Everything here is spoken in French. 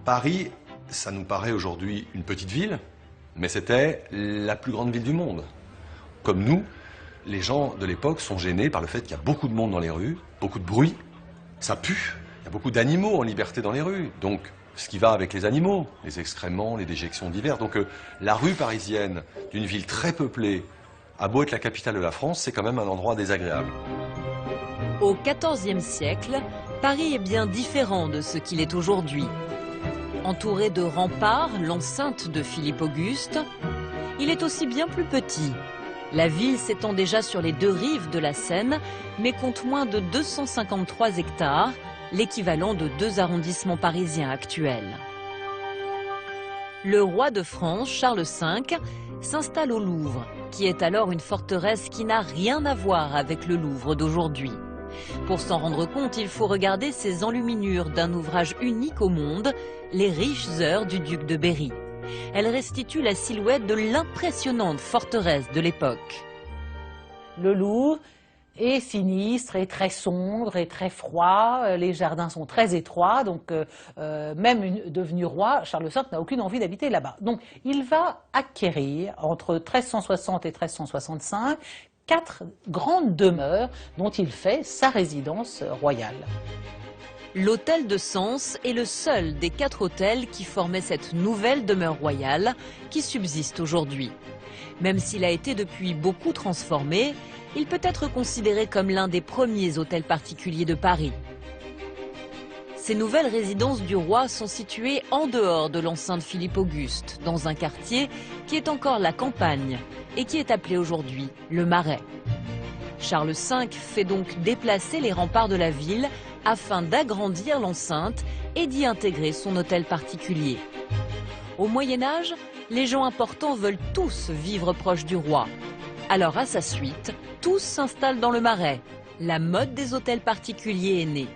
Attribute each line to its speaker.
Speaker 1: Paris, ça nous paraît aujourd'hui une petite ville, mais c'était la plus grande ville du monde. Comme nous, les gens de l'époque sont gênés par le fait qu'il y a beaucoup de monde dans les rues, beaucoup de bruit, ça pue, il y a beaucoup d'animaux en liberté dans les rues, donc ce qui va avec les animaux, les excréments, les déjections diverses. Donc la rue parisienne d'une ville très peuplée, a beau être la capitale de la France, c'est quand même un endroit désagréable.
Speaker 2: Au XIVe siècle, Paris est bien différent de ce qu'il est aujourd'hui. Entouré de remparts, l'enceinte de Philippe Auguste, il est aussi bien plus petit. La ville s'étend déjà sur les deux rives de la Seine, mais compte moins de 253 hectares, l'équivalent de 2 arrondissements parisiens actuels. Le roi de France, Charles V, s'installe au Louvre, qui est alors une forteresse qui n'a rien à voir avec le Louvre d'aujourd'hui. Pour s'en rendre compte, il faut regarder ces enluminures d'un ouvrage unique au monde, Les riches heures du duc de Berry. Elles restituent la silhouette de l'impressionnante forteresse de l'époque.
Speaker 3: Le Louvre est sinistre, est très sombre, et très froid. Les jardins sont très étroits, donc même devenu roi, Charles V n'a aucune envie d'habiter là-bas. Donc il va acquérir, entre 1360 et 1365, 4 grandes demeures dont il fait sa résidence royale.
Speaker 2: L'hôtel de Sens est le seul des 4 hôtels qui formaient cette nouvelle demeure royale qui subsiste aujourd'hui. Même s'il a été depuis beaucoup transformé, il peut être considéré comme l'un des premiers hôtels particuliers de Paris. Ces nouvelles résidences du roi sont situées en dehors de l'enceinte Philippe Auguste, dans un quartier qui est encore la campagne et qui est appelé aujourd'hui le Marais. Charles V fait donc déplacer les remparts de la ville afin d'agrandir l'enceinte et d'y intégrer son hôtel particulier. Au Moyen-Âge, les gens importants veulent tous vivre proche du roi. Alors à sa suite, tous s'installent dans le Marais. La mode des hôtels particuliers est née.